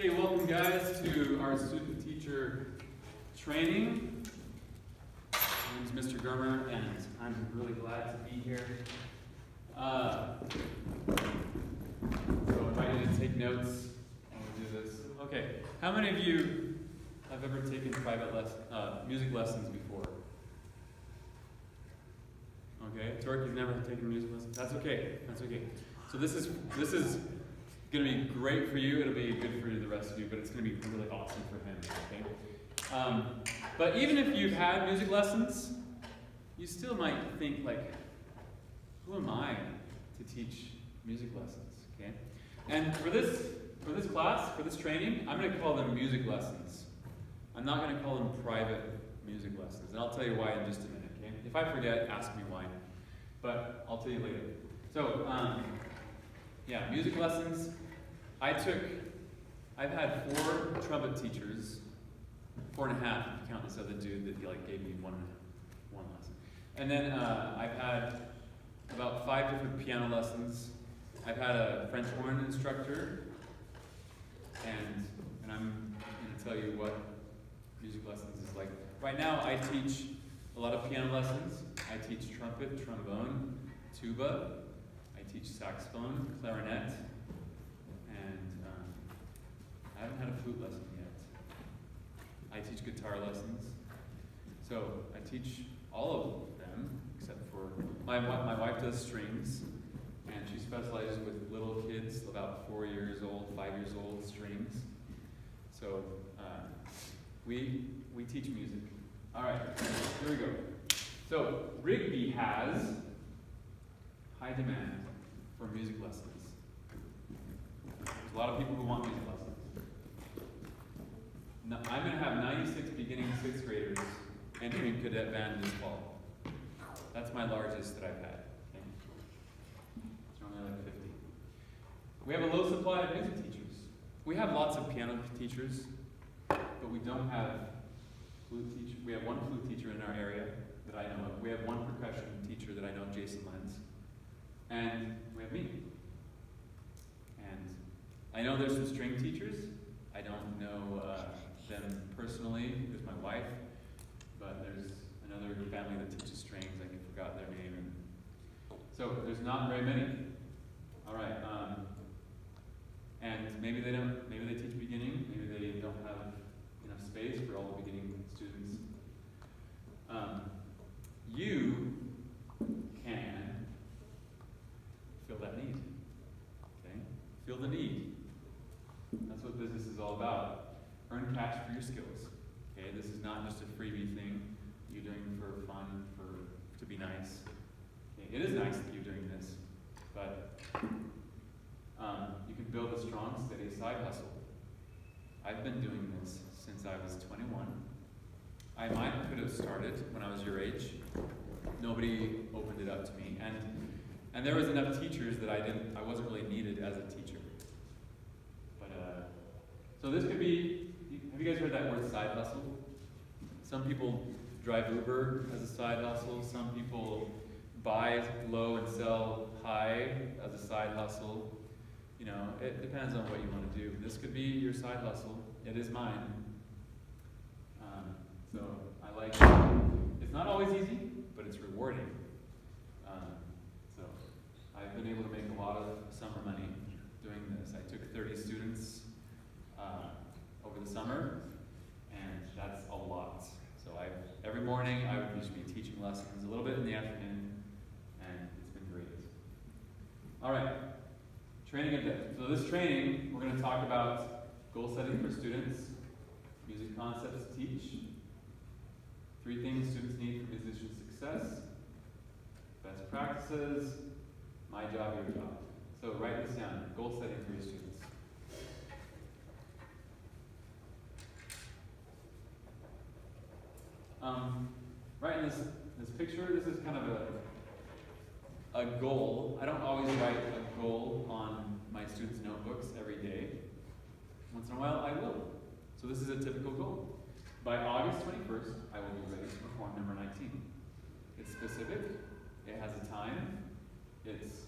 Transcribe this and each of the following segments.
Okay, welcome guys to our student teacher training. My name is Mr. Germer and I'm really glad to be here. So I invite you to take notes when we do this. Okay, how many of you have ever taken private music lessons before? Okay, Torque, you've never taken music lessons? That's okay, that's okay. So this is going to be great for you. It'll be good for the rest of you, but it's going to be really awesome for him. Okay. But even if you've had music lessons, you still might think like, who am I to teach music lessons? Okay. And for this class, for this training, I'm going to call them music lessons. I'm not going to call them private music lessons, and I'll tell you why in just a minute. Okay. If I forget, ask me why. But I'll tell you later. So. Yeah, music lessons. I've had 4 trumpet teachers, 4.5 if you count this other dude that gave me one lesson. And then I've had about 5 different piano lessons. I've had a French horn instructor, and I'm going to tell you what music lessons is like. Right now I teach a lot of piano lessons. I teach trumpet, trombone, tuba. I teach saxophone, clarinet, and I haven't had a flute lesson yet. I teach guitar lessons. So I teach all of them, except for my wife does strings, and she specializes with little kids, about 4 years old, 5 years old, strings. So we teach music. All right, here we go. So Rigby has high demand for music lessons. There's a lot of people who want music lessons. Now, I'm going to have 96 beginning 6th graders entering cadet band this fall. That's my largest that I've had. Okay? It's normally like 50. We have a low supply of music teachers. We have lots of piano teachers, but we don't have flute teachers. We have one flute teacher in our area that I know of. We have one percussion teacher that I know, Jason Lenz. And we have me. And I know there's some string teachers. I don't know them personally. There's my wife, but there's another family that teaches strings. I forgot their name. And so there's not very many. All right. And maybe they teach beginning. Maybe they don't have enough space for all the beginning students. You can feel that need. Okay? Feel the need. That's what business is all about. Earn cash for your skills. Okay? This is not just a freebie thing you're doing for fun, to be nice. Okay? It is nice that you're doing this, but you can build a strong, steady side hustle. I've been doing this since I was 21. I could have started when I was your age. Nobody opened it up to me, and there was enough teachers that I wasn't really needed as a teacher. But so this could be. Have you guys heard that word side hustle? Some people drive Uber as a side hustle. Some people buy low and sell high as a side hustle. You know, it depends on what you want to do. This could be your side hustle. It is mine. So I like it. It's not always easy, but it's rewarding. So I've been able to make a lot of summer money doing this. I took 30 students over the summer, and that's a lot. So every morning I would just be teaching lessons, a little bit in the afternoon, and it's been great. All right, training a bit. So this training, we're going to talk about goal setting for students, music concepts to teach, 3 things students need for musician success, best practices, my job, your job. So write this down, goal setting for your students. Right in this picture, this is kind of a goal. I don't always write a goal on my students' notebooks every day. Once in a while, I will. So this is a typical goal. By August 21st, I will be ready to perform number 19. It's specific. It has a time. It's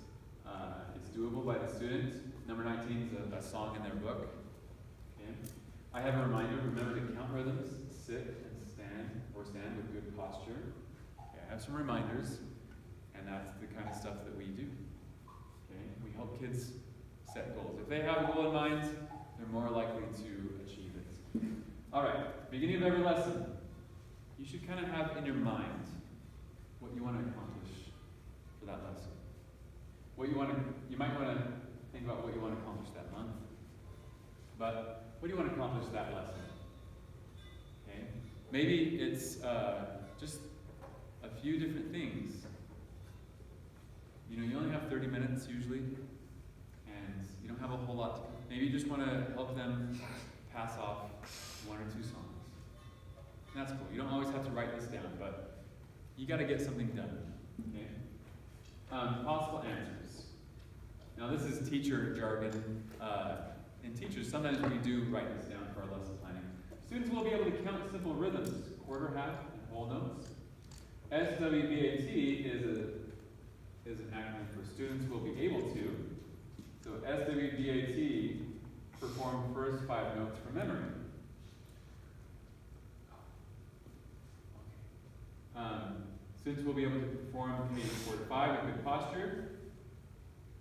doable by the student. Number 19 is a song in their book. Okay? I have a reminder, remember to count rhythms, sit and stand, or stand with good posture. Okay, I have some reminders, and that's the kind of stuff that we do. Okay, we help kids set goals. If they have a goal in mind, they're more likely to achieve it. All right, beginning of every lesson, you should kind of have in your mind what you want to accomplish for that lesson. You might want to think about what you want to accomplish that month. But what do you want to accomplish that lesson? Okay? Maybe it's just a few different things. You only have 30 minutes usually, and you don't have a whole lot to, maybe you just want to help them pass off 1 or 2 songs. And that's cool. You don't always have to write this down, but you got to get something done. Okay? Possible answers. Now this is teacher jargon. In teachers, sometimes we do write this down for our lesson planning. Students will be able to count simple rhythms, quarter, half, and whole notes. SWBAT is an acronym for students will be able to. So SWBAT, perform first 5 notes from memory. Students will be able to perform Canadian chord 5 with good posture.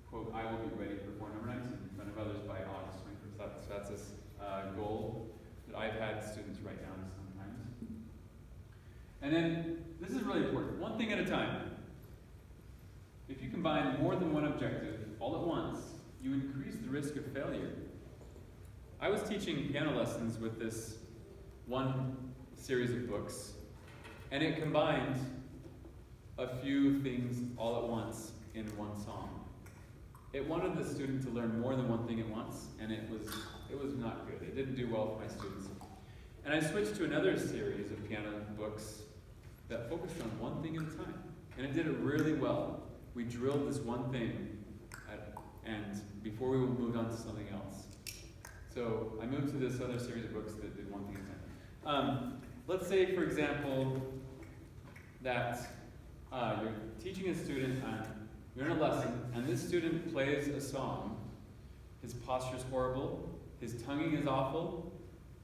Quote, I will be ready to perform number 19 in front of others by August 21st. That's a goal that I've had students write down sometimes. And then, this is really important, one thing at a time. If you combine more than one objective all at once, you increase the risk of failure. I was teaching piano lessons with this one series of books, and it combined a few things all at once in one song. It wanted the student to learn more than one thing at once, and it was not good. It didn't do well for my students. And I switched to another series of piano books that focused on one thing at a time, and it did it really well. We drilled this one thing, and before we moved on to something else. So I moved to this other series of books that did one thing at a time. Let's say, for example, that you're teaching a student, you're in a lesson, and this student plays a song. His posture's horrible, his tonguing is awful,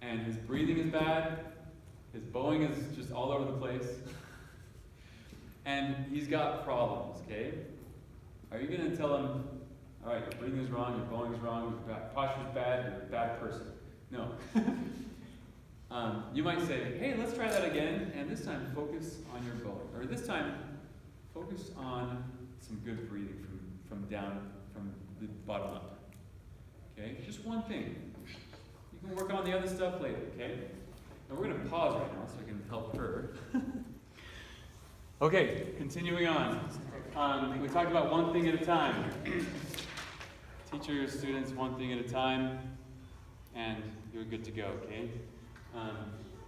and his breathing is bad, his bowing is just all over the place, and he's got problems, okay? Are you going to tell him, all right, your breathing is wrong, your bowing is wrong, your posture's bad, you're a bad person? No. You might say, hey, let's try that again, and this time focus on your bowing. Or this time, focus on some good breathing from the bottom up. Okay? Just one thing. You can work on the other stuff later, okay? And we're going to pause right now so I can help her. Okay, continuing on. We talked about one thing at a time. Teachers, students, one thing at a time, and you're good to go, okay?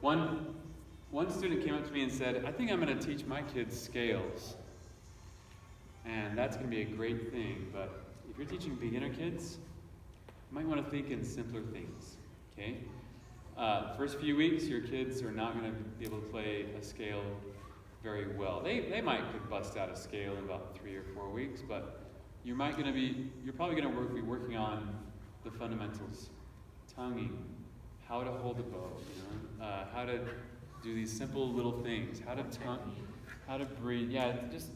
One student came up to me and said, I think I'm going to teach my kids scales. And that's going to be a great thing, but if you're teaching beginner kids, you might want to think in simpler things, okay? First few weeks, your kids are not going to be able to play a scale very well. They might could bust out a scale in about 3 or 4 weeks, but you're probably going to be working on the fundamentals, tonguing, how to hold a bow, how to do these simple little things, how to tongue, how to breathe. Yeah, just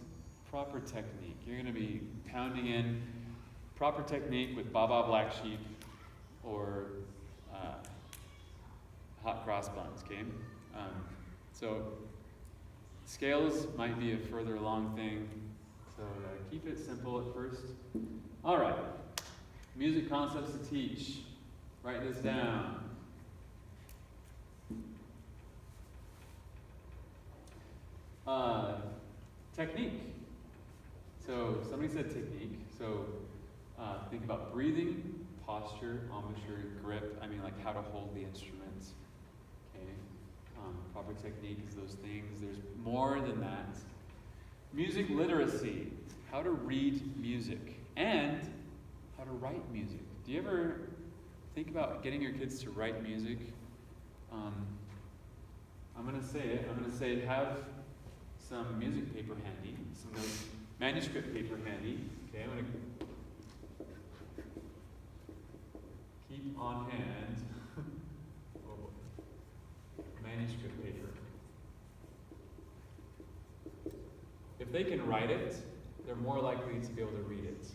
proper technique. You're going to be pounding in proper technique with Baba Black Sheep or hot cross buns, okay? So scales might be a further along thing, so keep it simple at first. All right, music concepts to teach. Write this down. Technique. So somebody said technique. So think about breathing, posture, embouchure, grip. I mean, like how to hold the instruments. Okay. Proper technique is those things. There's more than that. Music literacy. How to read music and how to write music. Do you ever think about getting your kids to write music? I'm going to say it. I'm going to say have some music paper handy, some manuscript paper handy. Okay, I'm going to keep on hand. if they can write it, they're more likely to be able to read it.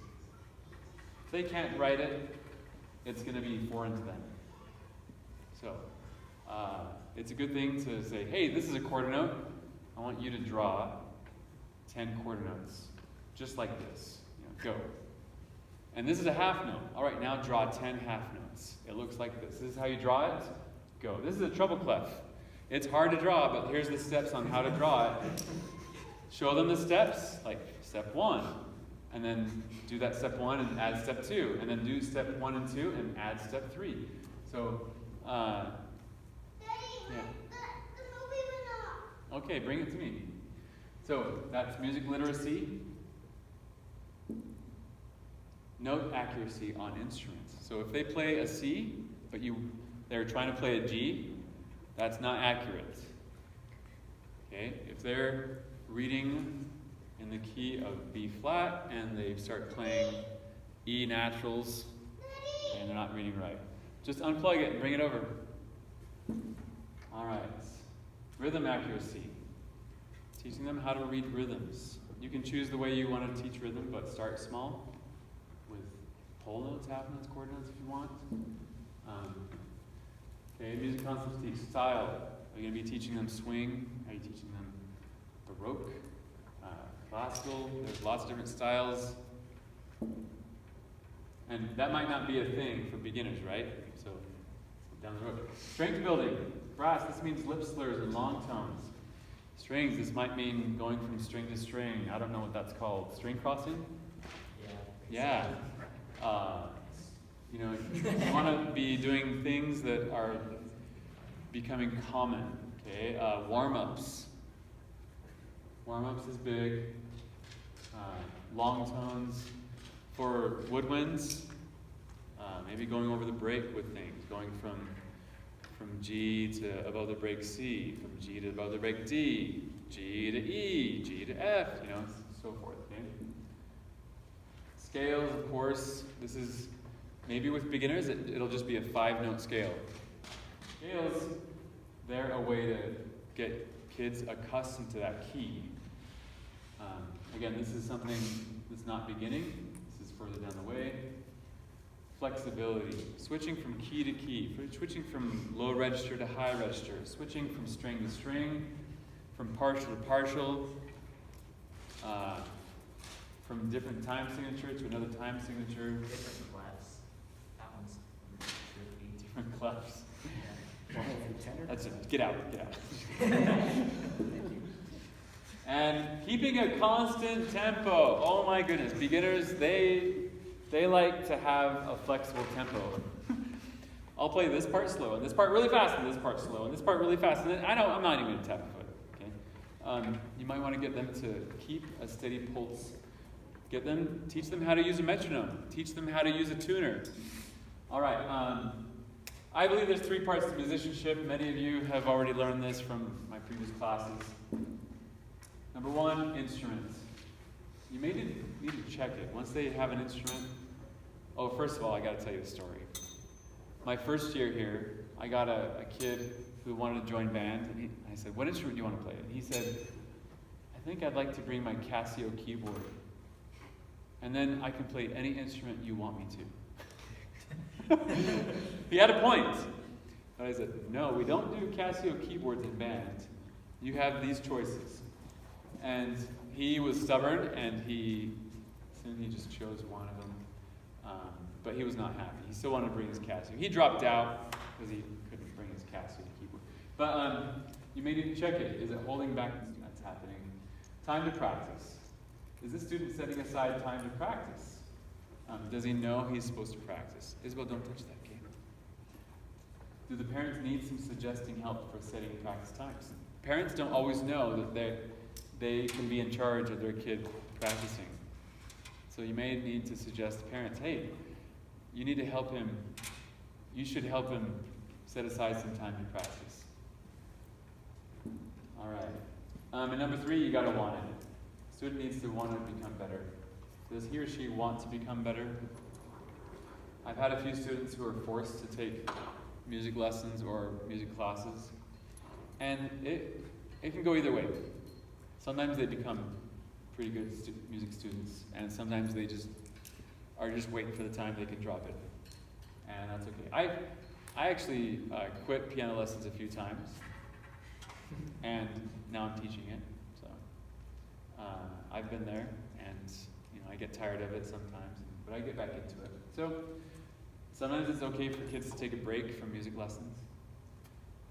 If they can't write it, it's going to be foreign to them. So, it's a good thing to say, hey, this is a quarter note. I want you to draw 10 quarter notes, just like this. Go. And this is a half note. All right, now draw 10 half notes. It looks like this. This is how you draw it. Go. This is a treble clef. It's hard to draw, but here's the steps on how to draw it. Show them the steps, like step 1. And then do that step 1 and add step 2. And then do step 1 and 2 and add step 3. So, Daddy, yeah. the movie went off. Okay, bring it to me. So, that's music literacy. Note accuracy on instruments. So if they play a C, but they're trying to play a G, that's not accurate. Okay? If they're reading in the key of B flat and they start playing E naturals, and they're not reading right. Just unplug it and bring it over. All right. Rhythm accuracy. Teaching them how to read rhythms. You can choose the way you want to teach rhythm, but start small with whole notes, half notes, quarter notes if you want. Okay, music concepts teach style. Are you going to be teaching them swing? Are you teaching them Baroque, classical? There's lots of different styles. And that might not be a thing for beginners, right? So, down the road. Strength building. Brass, this means lip slurs and long tones. Strings, this might mean going from string to string. I don't know what that's called. String crossing? Yeah. You want to be doing things that are becoming common. Okay. Warm-ups. Warm-ups is big. Long tones for woodwinds. Maybe going over the break with things, going from G to above the break C, from G to above the break D, G to E, G to F, so forth. Okay? Scales, of course, this is maybe with beginners it'll just be a 5-note scale. Scales, they're a way to get kids accustomed to that key. Again, this is something that's not beginning. This is further down the way. Flexibility, switching from key to key, switching from low register to high register, switching from string to string, from partial to partial, from different time signature to another time signature. Different clefs. That one's tricky. Different clefs. Yeah. That's it. Get out. And keeping a constant tempo. Oh my goodness, beginners, they like to have a flexible tempo. I'll play this part slow, and this part really fast, and this part slow, and this part really fast, and then I'm not even going to tap a foot. Okay? You might want to get them to keep a steady pulse. Teach them how to use a metronome. Teach them how to use a tuner. All right. I believe there's 3 parts to musicianship. Many of you have already learned this from my previous classes. Number 1, instruments. You may need to check it. Once they have an instrument, first of all, I got to tell you a story. My first year here, I got a kid who wanted to join band, and I said, "What instrument do you want to play?" And he said, "I think I'd like to bring my Casio keyboard, and then I can play any instrument you want me to." He had a point. But I said, "No, we don't do Casio keyboards in band. You have these choices." And he was stubborn, and he just chose one of them. But he was not happy. He still wanted to bring his Casio. He dropped out because he couldn't bring his Casio keyboard. But you may need to check it. Is it holding back? That's happening. Time to practice. Is the student setting aside time to practice? Does he know he's supposed to practice? Isabel, don't touch that game. Do the parents need some suggesting help for setting practice times? Parents don't always know that they can be in charge of their kid practicing. So you may need to suggest to parents, hey, you need to help him. You should help him set aside some time to practice. All right. And number 3, you got to want it. Student needs to want to become better. Does he or she want to become better? I've had a few students who are forced to take music lessons or music classes, and it can go either way. Sometimes they become pretty good music students, and sometimes they just are just waiting for the time they can drop it, and that's okay. I actually quit piano lessons a few times, and now I'm teaching it. So I've been there, and I get tired of it sometimes, but I get back into it. So sometimes it's okay for kids to take a break from music lessons.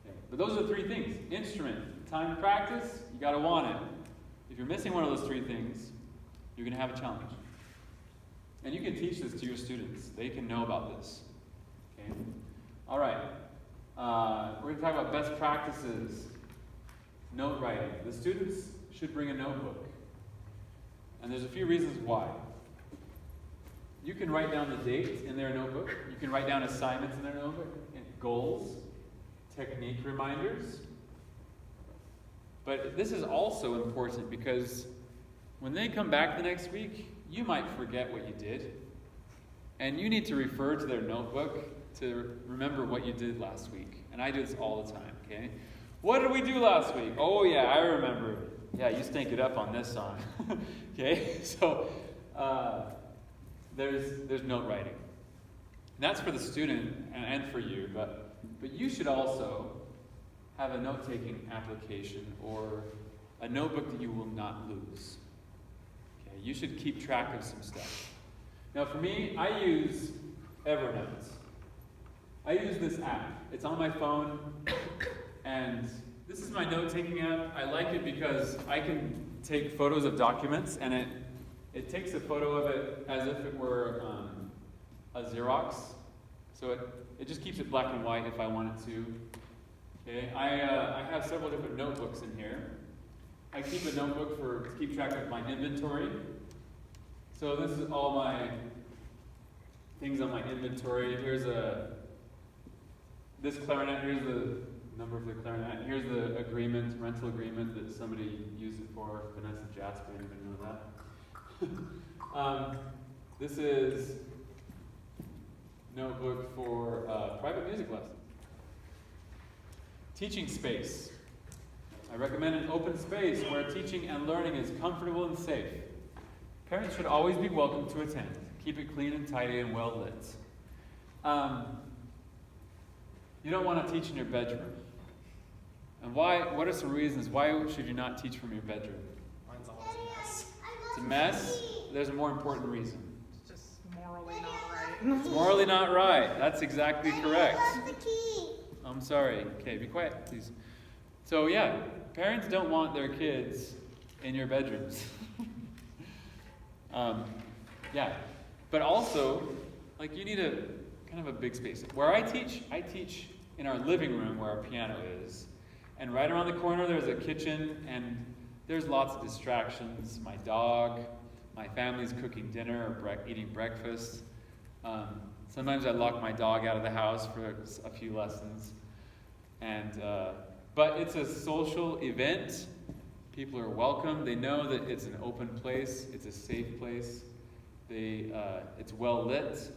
Okay. But those are the three things: instrument, time to practice. You got to want it. If you're missing one of those three things, you're going to have a challenge. And you can teach this to your students. They can know about this. Okay? All right. We're going to talk about best practices. Note writing. The students should bring a notebook. And there's a few reasons why. You can write down the dates in their notebook. You can write down assignments in their notebook, and goals, technique reminders. But this is also important because when they come back the next week, you might forget what you did. And you need to refer to their notebook to remember what you did last week. And I do this all the time, okay? What did we do last week? Oh yeah, I remember. Yeah, you stank it up on this song. Okay? So there's note writing. And that's for the student and for you, but you should also have a note-taking application or a notebook that you will not lose. Okay? You should keep track of some stuff. Now for me, I use Evernote. I use this app. It's on my phone, and this is my note-taking app. I like it because I can take photos of documents, and it takes a photo of it as if it were a Xerox. So it just keeps it black and white if I want it to. Okay, I have several different notebooks in here. I keep a notebook to keep track of my inventory. So this is all my things on my inventory. Here's this clarinet. Here's the number of the clarinet. Here's the rental agreement that somebody used it for. Vanessa Jasper, anybody know that? This is notebook for private music lessons. Teaching space. I recommend an open space where teaching and learning is comfortable and safe. Parents should always be welcome to attend. Keep it clean and tidy and well lit. You don't want to teach in your bedroom. And why? What are some reasons? Why should you not teach from your bedroom? Mine's always a mess. It's a mess? There's a more important reason. It's just morally not right. It's morally not right. That's exactly correct. Where's the key? I'm sorry. Okay, be quiet, please. So yeah, parents don't want their kids in your bedrooms. Yeah, but also, like, you need a kind of a big space. Where I teach in our living room where our piano is, and right around the corner there's a kitchen, and there's lots of distractions. My dog, my family's cooking dinner or eating breakfast. Sometimes I lock my dog out of the house for a few lessons. But it's a social event. People are welcome. They know that it's an open place. It's a safe place. It's well lit.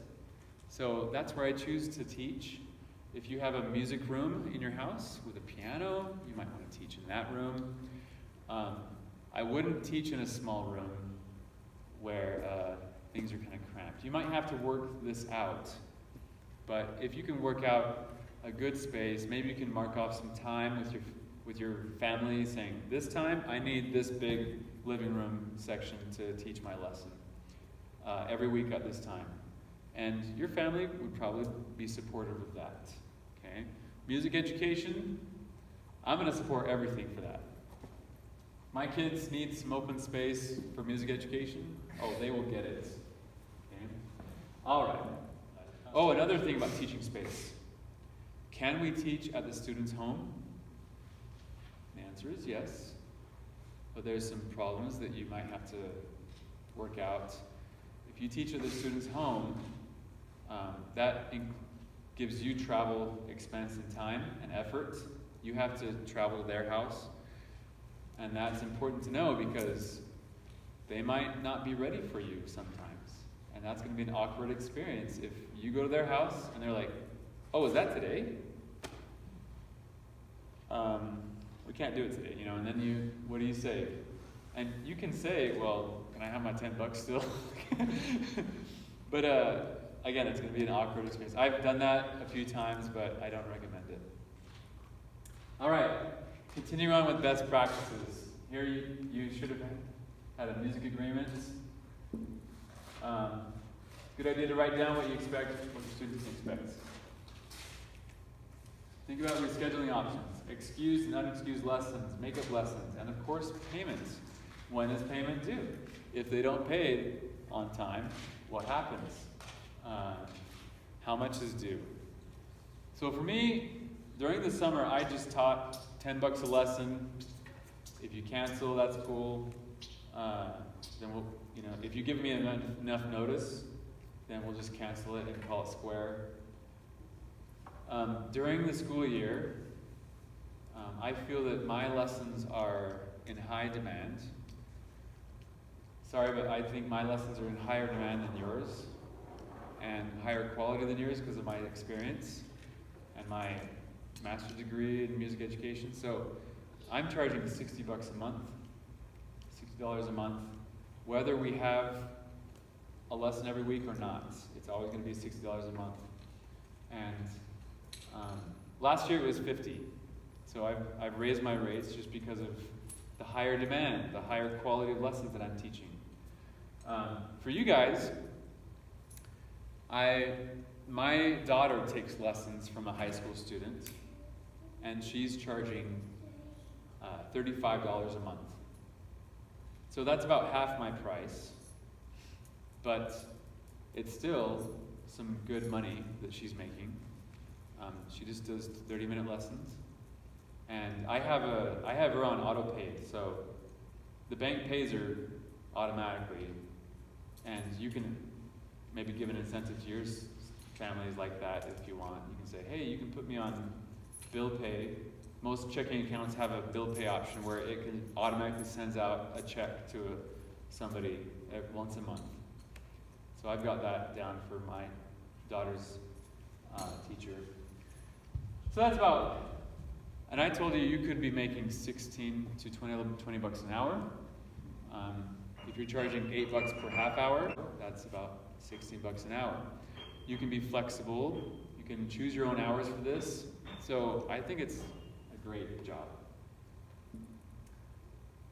So that's where I choose to teach. If you have a music room in your house with a piano, you might want to teach in that room. I wouldn't teach in a small room where things are kind of cramped. You might have to work this out. But if you can work out a good space, maybe you can mark off some time with your family saying, this time I need this big living room section to teach my lesson every week at this time. And your family would probably be supportive of that. Okay? Music education, I'm going to support everything for that. My kids need some open space for music education. Oh, they will get it. Okay? All right. Oh, another thing about teaching space. Can we teach at the student's home? The answer is yes. But there's some problems that you might have to work out. If you teach at the student's home, that gives you travel expense and time and effort. You have to travel to their house. And that's important to know because they might not be ready for you sometimes. And that's going to be an awkward experience if you go to their house and they're like, oh, is that today? We can't do it today, and then what do you say? And you can say, well, can I have my $10 still? But again, it's going to be an awkward experience. I've done that a few times, but I don't recommend it. All right, continuing on with best practices. Here you should have had a music agreement. Good idea to write down what you expect, what your students expect. Think about rescheduling options. Excused and unexcused lessons, makeup lessons, and of course payments. When is payment due? If they don't pay on time, what happens? How much is due? So for me, during the summer, I just taught $10 a lesson. If you cancel, that's cool. Then we'll, if you give me enough notice, then we'll just cancel it and call it square. During the school year, I feel that my lessons are in high demand. Sorry, but I think my lessons are in higher demand than yours and higher quality than yours because of my experience and my master's degree in music education. So I'm charging $60 a month, $60 a month, whether we have a lesson every week or not. It's always going to be $60 a month. And last year it was $50. So I've raised my rates just because of the higher demand, the higher quality of lessons that I'm teaching. For you guys, my daughter takes lessons from a high school student, and she's charging $35 a month. So that's about half my price, but it's still some good money that she's making. She just does 30-minute lessons, and I have her on auto pay, so the bank pays her automatically, and you can maybe give an incentive to your families like that if you want. You can say, hey, you can put me on bill pay. Most checking accounts have a bill pay option where it can automatically sends out a check to somebody once a month. So I've got that down for my daughter's teacher. So that's about, and I told you could be making 16 to 20 bucks an hour. If you're charging $8 per half hour, that's about 16 bucks an hour. You can be flexible. You can choose your own hours for this. So I think it's a great job.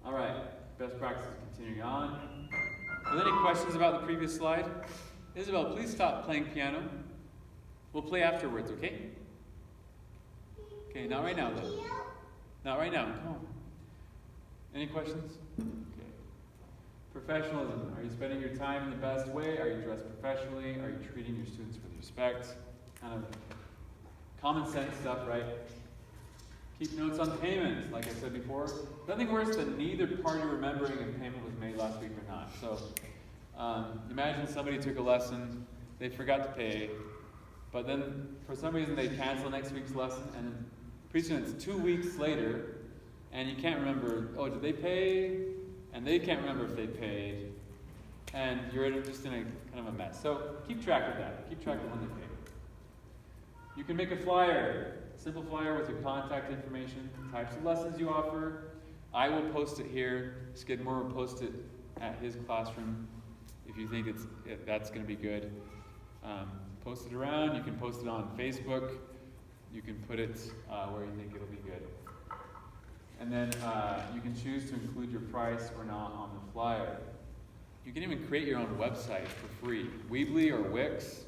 All right, best practices continuing on. Are there any questions about the previous slide? Isabel, please stop playing piano. We'll play afterwards, okay? Okay, not right now though. Not right now, come on. Any questions? Okay. Professionalism. Are you spending your time in the best way? Are you dressed professionally? Are you treating your students with respect? Kind of common sense stuff, right? Keep notes on payments, like I said before. Nothing worse than neither party remembering if payment was made last week or not. So imagine somebody took a lesson, they forgot to pay, but then for some reason they cancel next week's lesson, and then pretty soon it's 2 weeks later, and you can't remember, oh, did they pay? And they can't remember if they paid, and you're just in a kind of a mess. So keep track of that. Keep track of when they paid. You can make a flyer, a simple flyer with your contact information, types of lessons you offer. I will post it here. Skidmore will post it at his classroom if you think that's going to be good. Post it around. You can post it on Facebook. You can put it where you think it'll be good. And then you can choose to include your price or not on the flyer. You can even create your own website for free. Weebly or Wix,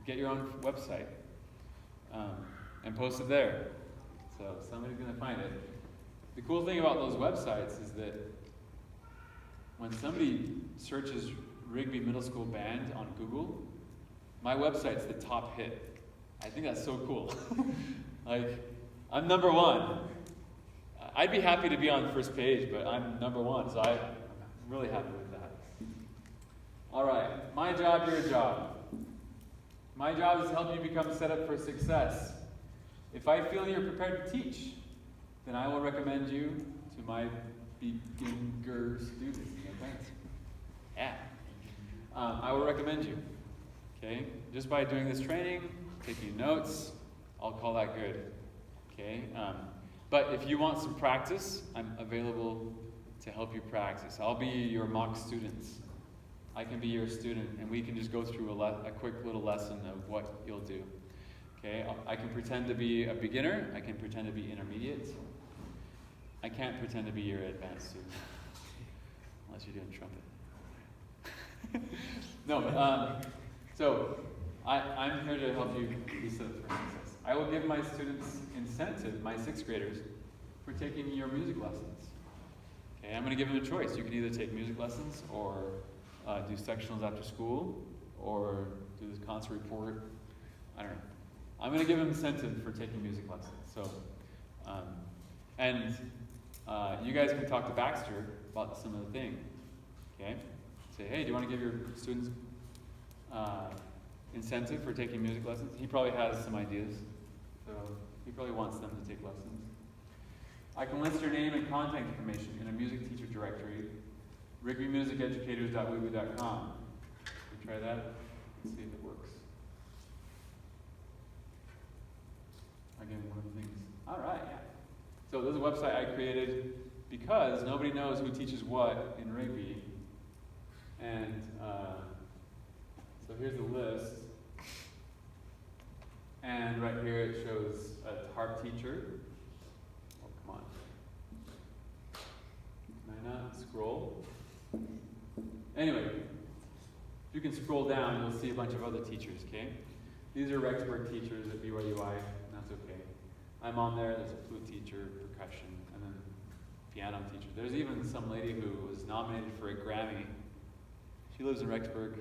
get your own website and post it there. So somebody's going to find it. The cool thing about those websites is that when somebody searches Rigby Middle School Band on Google, my website's the top hit. I think that's so cool. Like, I'm number one. I'd be happy to be on the first page, but I'm number one, so I'm really happy with that. All right, my job, your job. My job is to help you become set up for success. If I feel you're prepared to teach, then I will recommend you to my beginner students. Yeah. I will recommend you. Okay? Just by doing this training, taking notes, I'll call that good. Okay? But if you want some practice, I'm available to help you practice. I'll be your mock students. I can be your student, and we can just go through a quick little lesson of what you'll do. Okay, I can pretend to be a beginner. I can pretend to be intermediate. I can't pretend to be your advanced student, unless you're doing trumpet. No, but, so I'm here to help you be set up for success. I will give my students incentive, my 6th graders, for taking your music lessons. Okay, I'm going to give them a choice. You can either take music lessons or do sectionals after school, or do this concert report. I don't know. I'm going to give them incentive for taking music lessons. So, you guys can talk to Baxter about some of the things. Okay? Say, hey, do you want to give your students incentive for taking music lessons? He probably has some ideas. So he probably wants them to take lessons. I can list your name and contact information in a music teacher directory, rigbymusiceducators.weebly.com. We try that. Let's see if it works. Again, one of the things. All right, yeah. So this is a website I created because nobody knows who teaches what in Rigby. And so here's the list. And right here it shows a harp teacher. Oh, come on. Can I not scroll? Anyway, if you can scroll down, you'll see a bunch of other teachers, okay? These are Rexburg teachers at BYUI, and that's okay. I'm on there, there's a flute teacher, percussion, and then piano teacher. There's even some lady who was nominated for a Grammy. She lives in Rexburg,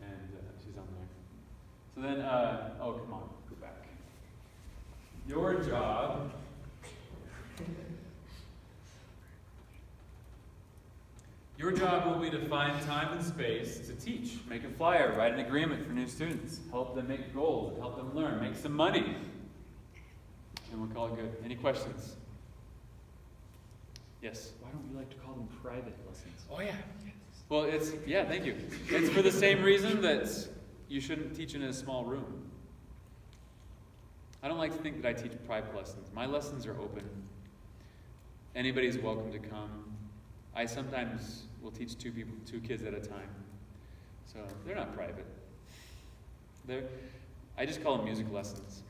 and she's on there. So then, oh, come on, go back. Your job will be to find time and space to teach, make a flyer, write an agreement for new students, help them make goals, help them learn, make some money. And we'll call it good. Any questions? Yes? Why don't we like to call them private lessons? Oh, yeah. Well, thank you. It's for the same reason that you shouldn't teach in a small room. I don't like to think that I teach private lessons. My lessons are open. Anybody's welcome to come. I sometimes will teach 2 kids at a time. So they're not private. I just call them music lessons.